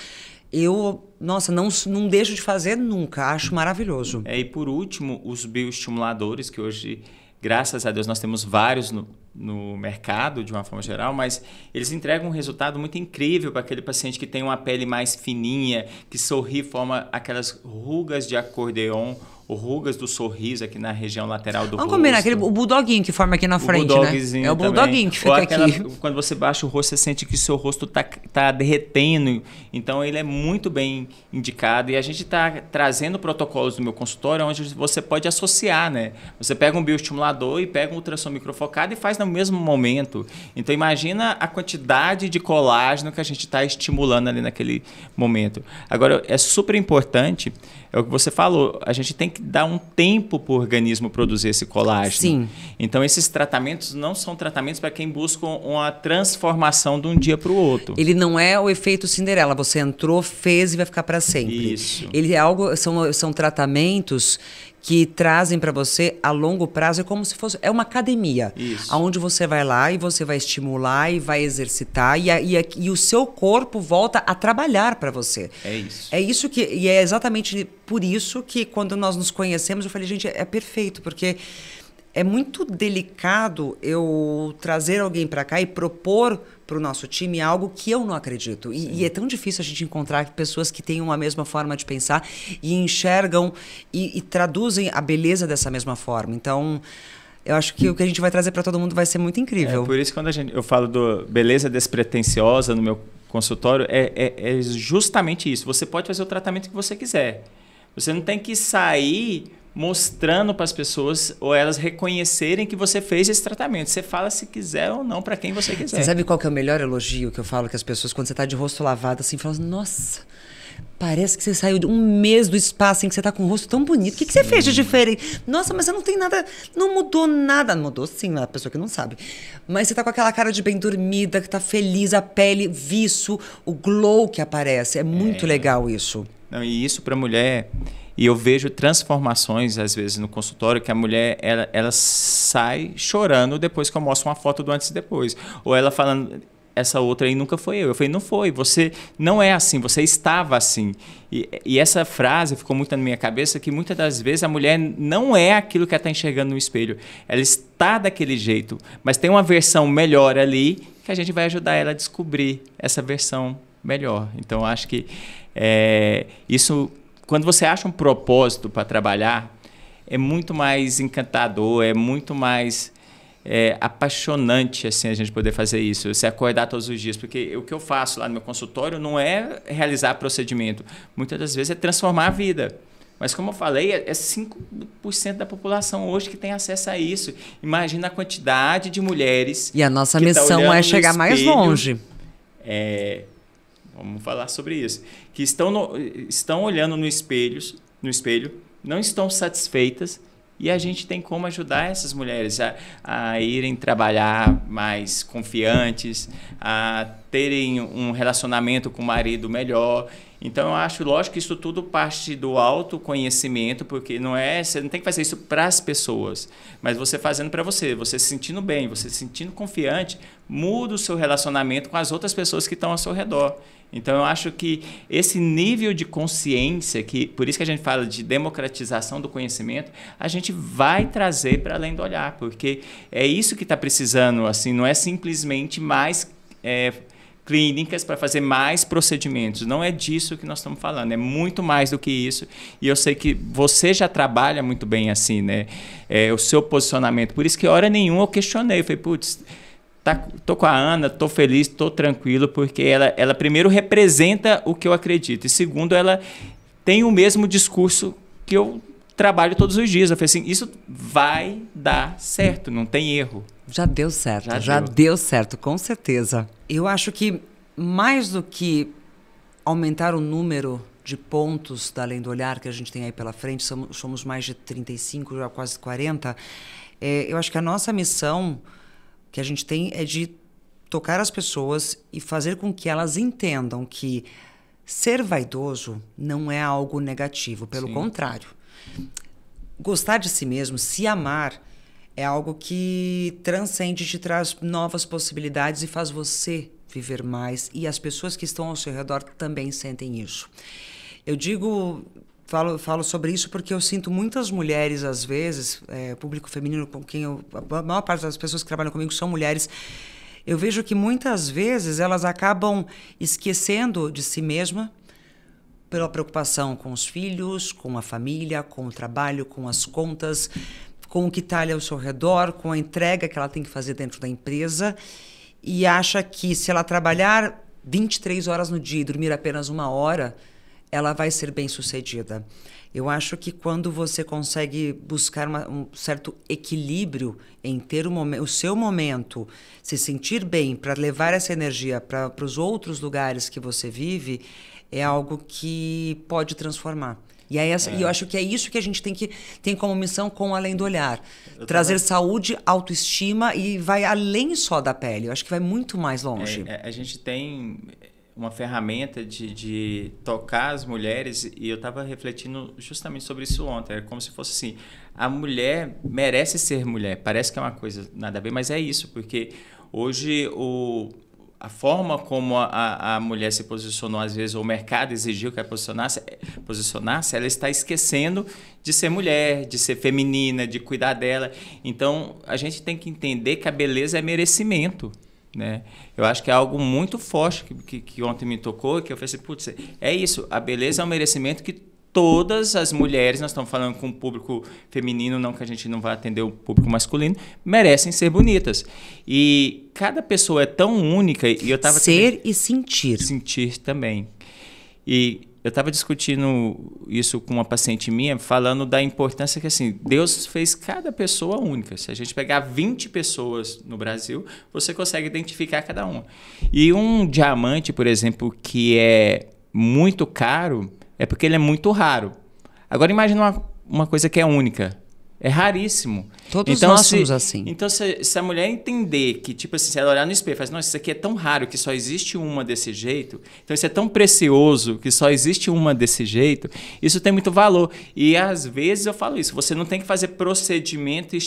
Speaker 1: Nossa, não deixo de fazer nunca. Acho maravilhoso.
Speaker 2: E por último, os bioestimuladores, que hoje, graças a Deus, nós temos vários no mercado, de uma forma geral, mas eles entregam um resultado muito incrível para aquele paciente que tem uma pele mais fininha, que sorri, forma aquelas rugas de acordeon, ou rugas do sorriso aqui na região lateral do rosto.
Speaker 1: Vamos combinar, o bulldoguinho que forma aqui na frente, né? É o bulldoguinho que fica aqui.
Speaker 2: Quando você baixa o rosto, você sente que o seu rosto tá derretendo. Então, ele é muito bem indicado. E a gente está trazendo protocolos no meu consultório onde você pode associar, né? Você pega um bioestimulador e pega um ultrassom microfocado e faz no mesmo momento. Então, imagina a quantidade de colágeno que a gente está estimulando ali naquele momento. Agora, é super importante, é o que você falou, a gente tem que dar um tempo para o organismo produzir esse colágeno.
Speaker 1: Sim.
Speaker 2: Então, esses tratamentos não são tratamentos para quem busca uma transformação de um dia para o outro.
Speaker 1: Ele não é o efeito Cinderela. Você entrou, fez e vai ficar para sempre.
Speaker 2: Isso.
Speaker 1: Ele é algo, são tratamentos que trazem para você a longo prazo, é como se fosse uma academia, onde você vai lá e você vai estimular e vai exercitar e o seu corpo volta a trabalhar para você.
Speaker 2: É isso.
Speaker 1: E é exatamente por isso que quando nós nos conhecemos, eu falei, gente, é perfeito, porque é muito delicado eu trazer alguém para cá e propor para o nosso time algo que eu não acredito. E é tão difícil a gente encontrar pessoas que tenham a mesma forma de pensar e enxergam e traduzem a beleza dessa mesma forma. Então, eu acho que o que a gente vai trazer para todo mundo vai ser muito incrível.
Speaker 2: Por isso, quando eu falo do beleza despretensiosa no meu consultório, é justamente isso. Você pode fazer o tratamento que você quiser. Você não tem que sair mostrando para as pessoas ou elas reconhecerem que você fez esse tratamento. Você fala se quiser ou não para quem você quiser.
Speaker 1: Você sabe qual que é o melhor elogio que eu falo que as pessoas, quando você está de rosto lavado assim, falam assim, nossa, parece que você saiu de um mês do spa, assim, que você está com o rosto tão bonito. O que você fez de diferente? Nossa, mas você não tem nada, não mudou nada. Mudou sim, a pessoa que não sabe. Mas você está com aquela cara de bem dormida, que está feliz, a pele, viço, o glow que aparece. É muito legal isso.
Speaker 2: Não, e isso para a mulher... E eu vejo transformações, às vezes, no consultório, que a mulher ela sai chorando depois que eu mostro uma foto do antes e depois. Ou ela falando, essa outra aí nunca foi eu. Eu falei, não foi, você não é assim, você estava assim. E essa frase ficou muito na minha cabeça, que muitas das vezes a mulher não é aquilo que ela está enxergando no espelho. Ela está daquele jeito, mas tem uma versão melhor ali que a gente vai ajudar ela a descobrir essa versão melhor. Então, eu acho que isso... Quando você acha um propósito para trabalhar, é muito mais encantador, é muito mais apaixonante assim, a gente poder fazer isso, você acordar todos os dias. Porque o que eu faço lá no meu consultório não é realizar procedimento. Muitas das vezes é transformar a vida. Mas, como eu falei, é 5% da população hoje que tem acesso a isso. Imagina a quantidade de mulheres...
Speaker 1: E a nossa missão é chegar mais longe.
Speaker 2: Vamos falar sobre isso. Que estão olhando no espelho, não estão satisfeitas, e a gente tem como ajudar essas mulheres a irem trabalhar mais confiantes, a terem um relacionamento com o marido melhor. Então, eu acho, lógico, que isso tudo parte do autoconhecimento, porque você não tem que fazer isso para as pessoas, mas você fazendo para você se sentindo bem, você se sentindo confiante, muda o seu relacionamento com as outras pessoas que estão ao seu redor. Então, eu acho que esse nível de consciência, por isso que a gente fala de democratização do conhecimento, a gente vai trazer para além do olhar, porque é isso que está precisando, assim, não é simplesmente mais clínicas para fazer mais procedimentos. Não é disso que nós estamos falando, é muito mais do que isso. E eu sei que você já trabalha muito bem assim, né? O seu posicionamento. Por isso que hora nenhuma eu questionei. Eu falei, putz, tô com a Ana, tô feliz, tô tranquilo, porque ela primeiro representa o que eu acredito. E segundo, ela tem o mesmo discurso que eu trabalho todos os dias. Eu falei assim, isso vai dar certo, não tem erro.
Speaker 1: Já deu certo, já deu certo, com certeza. Eu acho que mais do que aumentar o número de pontos da Além do Olhar que a gente tem aí pela frente, somos mais de 35, já quase 40, eu acho que a nossa missão que a gente tem é de tocar as pessoas e fazer com que elas entendam que ser vaidoso não é algo negativo, pelo contrário. Gostar de si mesmo, se amar, é algo que transcende, te traz novas possibilidades e faz você viver mais, e as pessoas que estão ao seu redor também sentem isso. Eu falo sobre isso porque eu sinto muitas mulheres, às vezes, público feminino, com quem a maior parte das pessoas que trabalham comigo são mulheres. Eu vejo que muitas vezes elas acabam esquecendo de si mesma pela preocupação com os filhos, com a família, com o trabalho, com as contas, com o que está ali ao seu redor, com a entrega que ela tem que fazer dentro da empresa, e acha que se ela trabalhar 23 horas no dia e dormir apenas 1 hora, ela vai ser bem-sucedida. Eu acho que quando você consegue buscar um certo equilíbrio em ter o seu momento, se sentir bem para levar essa energia para os outros lugares que você vive, é algo que pode transformar. E eu acho que é isso que a gente tem como missão com Além do Olhar. Trazer saúde, autoestima, e vai além só da pele. Eu acho que vai muito mais longe.
Speaker 2: A gente tem uma ferramenta de tocar as mulheres, e eu estava refletindo justamente sobre isso ontem. É como se fosse assim, a mulher merece ser mulher. Parece que é uma coisa nada a ver, mas é isso, porque hoje a forma como a mulher se posicionou, às vezes o mercado exigiu que ela posicionasse, ela está esquecendo de ser mulher, de ser feminina, de cuidar dela. Então, a gente tem que entender que a beleza é merecimento, né? Eu acho que é algo muito forte que ontem me tocou, que eu falei assim, putz, é isso, a beleza é um merecimento que todas as mulheres, nós estamos falando com o público feminino, não que a gente não vai atender o público masculino, merecem ser bonitas. E cada pessoa é tão única, e eu estava
Speaker 1: e sentir.
Speaker 2: Sentir também. E eu estava discutindo isso com uma paciente minha, falando da importância que, assim, Deus fez cada pessoa única. Se a gente pegar 20 pessoas no Brasil, você consegue identificar cada uma. E um diamante, por exemplo, que é muito caro, é porque ele é muito raro. Agora, imagina uma coisa que é única. É raríssimo.
Speaker 1: Todos nós somos assim.
Speaker 2: Então, se a mulher entender que, tipo assim, se ela olhar no espelho e falar assim, nossa, isso aqui é tão raro que só existe uma desse jeito, então isso é tão precioso que só existe uma desse jeito, isso tem muito valor. E, às vezes, eu falo isso, você não tem que fazer procedimento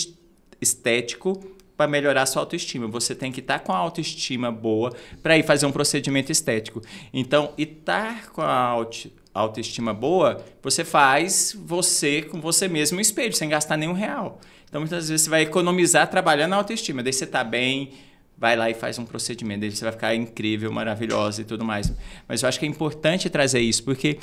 Speaker 2: estético para melhorar a sua autoestima. Você tem que estar com a autoestima boa para ir fazer um procedimento estético. Então, estar com a autoestima boa, você faz você com você mesmo um espelho, sem gastar nenhum real. Então, muitas vezes você vai economizar trabalhando a autoestima. Daí você está bem, vai lá e faz um procedimento. Daí você vai ficar incrível, maravilhosa e tudo mais. Mas eu acho que é importante trazer isso, porque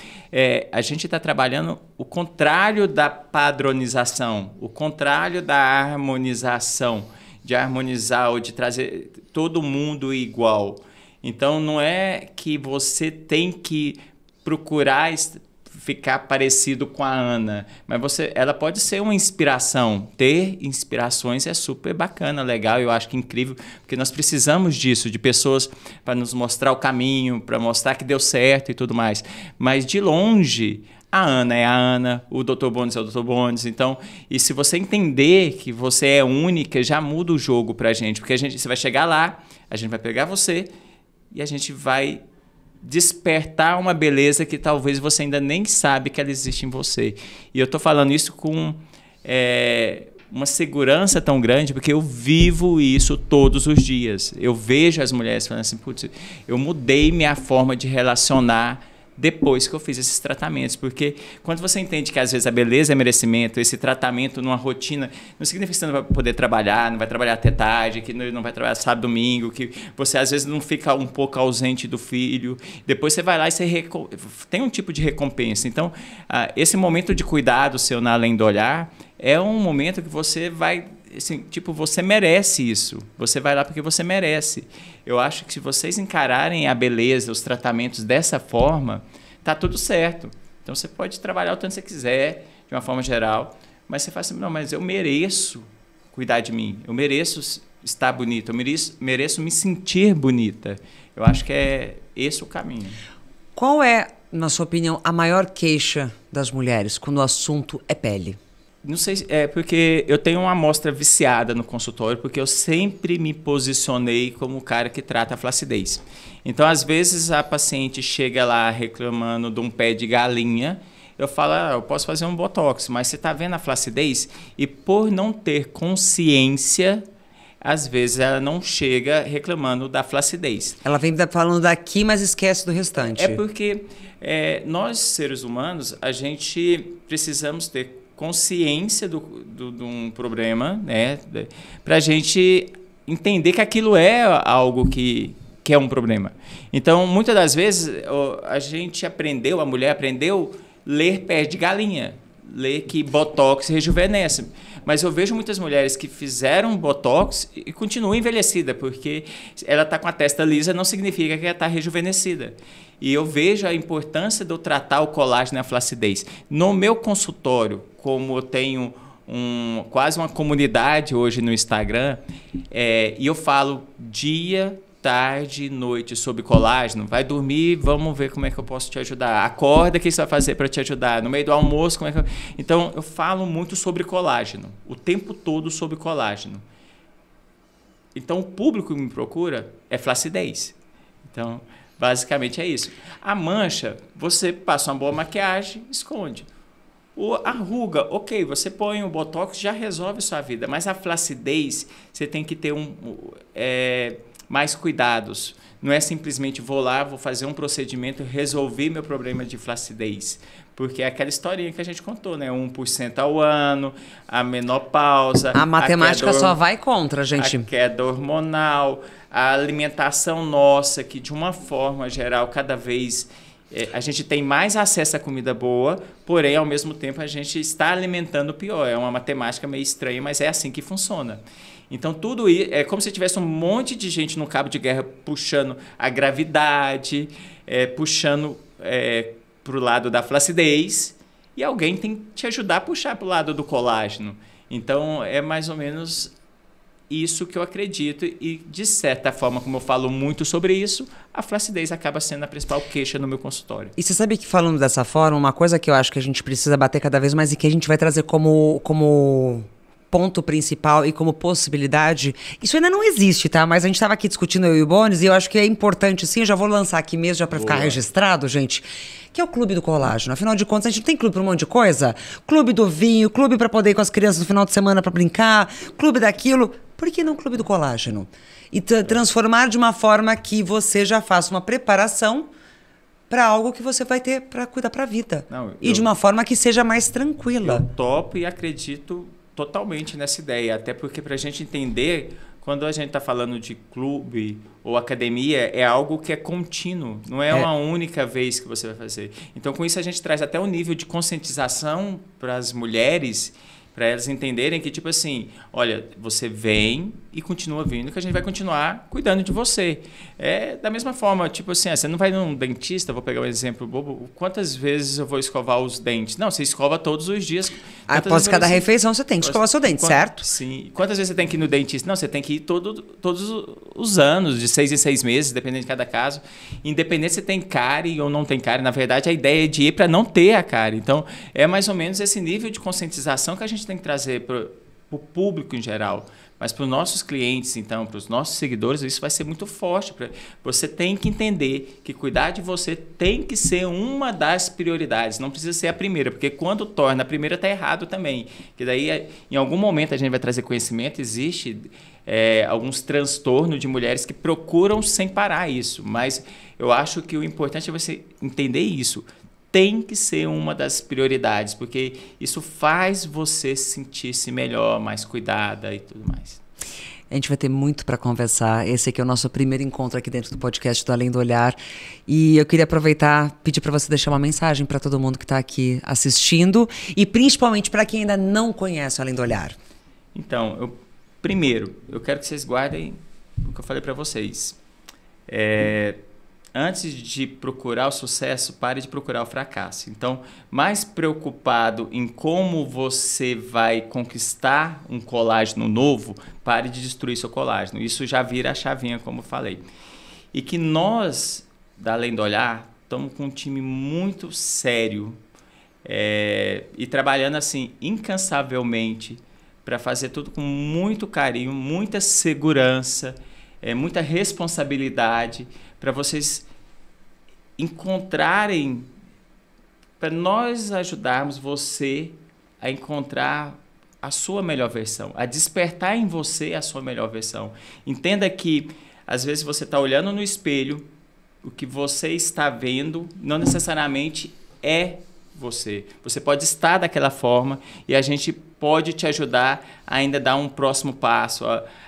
Speaker 2: a gente está trabalhando o contrário da padronização, o contrário da harmonização, de harmonizar ou de trazer todo mundo igual. Então, não é que você tem que procurar ficar parecido com a Ana, mas ela pode ser uma inspiração. Ter inspirações é super bacana, legal, eu acho que incrível, porque nós precisamos disso, de pessoas para nos mostrar o caminho, para mostrar que deu certo e tudo mais. Mas de longe, a Ana é a Ana, o Dr. Bones é o Dr. Bones. Então, e se você entender que você é única, já muda o jogo pra gente, porque você vai chegar lá, a gente vai pegar você e a gente vai despertar uma beleza que talvez você ainda nem sabe que ela existe em você. E eu estou falando isso com uma segurança tão grande, porque eu vivo isso todos os dias. Eu vejo as mulheres falando assim, putz, eu mudei minha forma de relacionar depois que eu fiz esses tratamentos, porque quando você entende que às vezes a beleza é merecimento, esse tratamento numa rotina, não significa que você não vai poder trabalhar, não vai trabalhar até tarde, que não vai trabalhar sábado, domingo, que você às vezes não fica um pouco ausente do filho, depois você vai lá e você tem um tipo de recompensa. Então, esse momento de cuidado seu na Além do Olhar é um momento que você vai, assim, tipo, você merece isso. Você vai lá porque você merece. Eu acho que se vocês encararem a beleza, os tratamentos dessa forma, tá tudo certo. Então, você pode trabalhar o tanto que você quiser, de uma forma geral, mas você fala assim, não, mas eu mereço cuidar de mim, eu mereço estar bonita, eu mereço me sentir bonita. Eu acho que é esse o caminho.
Speaker 1: Qual é, na sua opinião, a maior queixa das mulheres quando o assunto é pele?
Speaker 2: Não sei, porque eu tenho uma amostra viciada no consultório, porque eu sempre me posicionei como o cara que trata a flacidez. Então, às vezes, a paciente chega lá reclamando de um pé de galinha, eu falo, eu posso fazer um botox, mas você está vendo a flacidez? E por não ter consciência, às vezes ela não chega reclamando da flacidez.
Speaker 1: Ela vem falando daqui, mas esquece do restante.
Speaker 2: É porque nós, seres humanos, a gente precisamos ter consciência de um problema, né, para a gente entender que aquilo é algo que é um problema. Então, muitas das vezes, a gente aprendeu, a mulher aprendeu ler pé de galinha, ler que botox rejuvenesce. Mas eu vejo muitas mulheres que fizeram botox e continuam envelhecida, porque ela está com a testa lisa, não significa que ela está rejuvenescida. E eu vejo a importância de eu tratar o colágeno e a flacidez. No meu consultório, como eu tenho quase uma comunidade hoje no Instagram, e eu falo dia, tarde e noite sobre colágeno, vai dormir, vamos ver como é que eu posso te ajudar. Acorda, o que você vai fazer para te ajudar? No meio do almoço, como é que eu... Então, eu falo muito sobre colágeno, o tempo todo sobre colágeno. Então, o público que me procura é flacidez. Então, basicamente é isso. A mancha, você passa uma boa maquiagem, esconde. A ruga, ok, você põe o botox, já resolve a sua vida, mas a flacidez, você tem que ter mais cuidados. Não é simplesmente vou lá, vou fazer um procedimento, resolver meu problema de flacidez. Porque é aquela historinha que a gente contou, né? 1% ao ano, a menopausa...
Speaker 1: A matemática só vai contra, gente.
Speaker 2: A queda hormonal, a alimentação nossa, que de uma forma geral, cada vez... a gente tem mais acesso à comida boa, porém, ao mesmo tempo, a gente está alimentando pior. É uma matemática meio estranha, mas é assim que funciona. Então, tudo isso é como se tivesse um monte de gente num cabo de guerra puxando a gravidade, puxando para o lado da flacidez, e alguém tem que te ajudar a puxar para o lado do colágeno. Então, é mais ou menos isso que eu acredito e, de certa forma, como eu falo muito sobre isso, a flacidez acaba sendo a principal queixa no meu consultório.
Speaker 1: E você sabe que, falando dessa forma, uma coisa que eu acho que a gente precisa bater cada vez mais e que a gente vai trazer como ponto principal e como possibilidade, isso ainda não existe, tá? Mas a gente estava aqui discutindo, eu e o Bones, e eu acho que é importante, sim, eu já vou lançar aqui mesmo, já para ficar registrado, gente, que é o Clube do Colágeno. Afinal de contas, a gente não tem clube para um monte de coisa? Clube do vinho, clube para poder ir com as crianças no final de semana para brincar, clube daquilo. Por que não Clube do Colágeno? E transformar de uma forma que você já faça uma preparação para algo que você vai ter para cuidar para a vida. De uma forma que seja mais tranquila.
Speaker 2: Eu topo e acredito totalmente nessa ideia, até porque para a gente entender, quando a gente está falando de clube ou academia, é algo que é contínuo, não é uma única vez que você vai fazer. Então, com isso, a gente traz até um nível de conscientização para as mulheres, para elas entenderem que, tipo assim, olha, você vem e continua vindo, que a gente vai continuar cuidando de você. Da mesma forma, tipo assim, você não vai num dentista, vou pegar um exemplo bobo, quantas vezes eu vou escovar os dentes? Não, você escova todos os dias.
Speaker 1: Após cada refeição, você tem que escovar seu dente, certo?
Speaker 2: Sim. Quantas vezes você tem que ir no dentista? Não, você tem que ir todos os anos, de 6 em 6 meses, dependendo de cada caso. Independente se tem cárie ou não tem cárie, na verdade, a ideia é de ir para não ter a cárie. Então, é mais ou menos esse nível de conscientização que a gente tem que trazer para o público em geral. Mas para os nossos clientes, então, para os nossos seguidores, isso vai ser muito forte. Você tem que entender que cuidar de você tem que ser uma das prioridades, não precisa ser a primeira, porque quando torna a primeira está errado também. Que daí, em algum momento, a gente vai trazer conhecimento, existe alguns transtornos de mulheres que procuram sem parar isso, mas eu acho que o importante é você entender isso. Tem que ser uma das prioridades, porque isso faz você sentir-se melhor, mais cuidada e tudo mais.
Speaker 1: A gente vai ter muito para conversar. Esse aqui é o nosso primeiro encontro aqui dentro do podcast do Além do Olhar. E eu queria aproveitar, pedir para você deixar uma mensagem para todo mundo que está aqui assistindo e principalmente para quem ainda não conhece o Além do Olhar.
Speaker 2: Então, primeiro, eu quero que vocês guardem o que eu falei para vocês. Antes de procurar o sucesso, pare de procurar o fracasso. Então, mais preocupado em como você vai conquistar um colágeno novo, pare de destruir seu colágeno. Isso já vira a chavinha, como eu falei. E que nós, da Além do Olhar, estamos com um time muito sério e trabalhando assim incansavelmente para fazer tudo com muito carinho, muita segurança, muita responsabilidade, para vocês encontrarem, para nós ajudarmos você a encontrar a sua melhor versão, a despertar em você a sua melhor versão. Entenda que, às vezes, você está olhando no espelho, o que você está vendo não necessariamente é você. Você pode estar daquela forma e a gente pode te ajudar a ainda dar um próximo passo,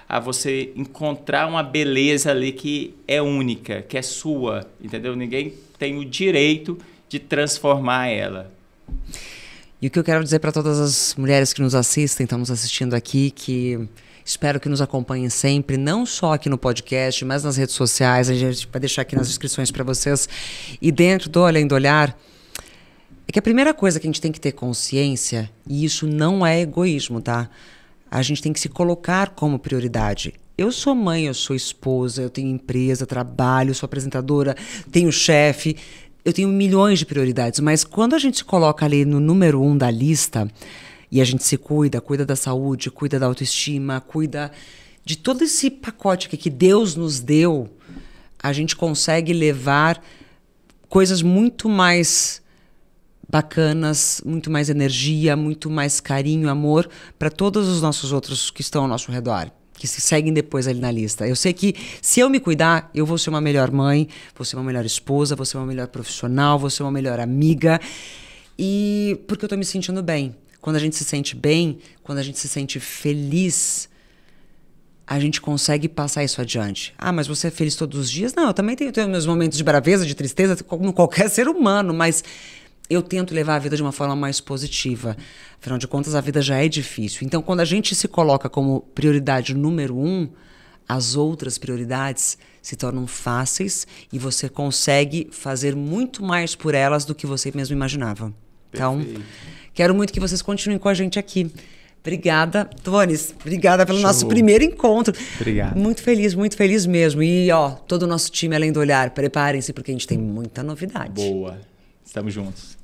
Speaker 2: a você encontrar uma beleza ali que é única, que é sua, entendeu? Ninguém tem o direito de transformar ela.
Speaker 1: E o que eu quero dizer para todas as mulheres que nos assistem, estão nos assistindo aqui, que espero que nos acompanhem sempre, não só aqui no podcast, mas nas redes sociais. A gente vai deixar aqui nas descrições para vocês. E dentro do Além do Olhar, é que a primeira coisa que a gente tem que ter consciência, e isso não é egoísmo, tá? A gente tem que se colocar como prioridade. Eu sou mãe, eu sou esposa, eu tenho empresa, trabalho, sou apresentadora, tenho chefe. Eu tenho milhões de prioridades, mas quando a gente se coloca ali no número 1 da lista e a gente se cuida da saúde, cuida da autoestima, cuida de todo esse pacote que Deus nos deu, a gente consegue levar coisas muito mais bacanas, muito mais energia, muito mais carinho, amor para todos os nossos outros que estão ao nosso redor, que se seguem depois ali na lista. Eu sei que se eu me cuidar, eu vou ser uma melhor mãe, vou ser uma melhor esposa, vou ser uma melhor profissional, vou ser uma melhor amiga. E porque eu tô me sentindo bem. Quando a gente se sente bem, quando a gente se sente feliz, a gente consegue passar isso adiante. Ah, mas você é feliz todos os dias? Não, eu também tenho meus momentos de braveza, de tristeza, como qualquer ser humano, mas eu tento levar a vida de uma forma mais positiva. Afinal de contas, a vida já é difícil. Então, quando a gente se coloca como prioridade número 1, as outras prioridades se tornam fáceis e você consegue fazer muito mais por elas do que você mesmo imaginava. Então, quero muito que vocês continuem com a gente aqui. Obrigada, Tones. Obrigada pelo nosso primeiro encontro.
Speaker 2: Obrigado.
Speaker 1: Muito feliz mesmo. E, todo o nosso time Além do Olhar, preparem-se porque a gente tem muita novidade.
Speaker 2: Boa. Estamos juntos.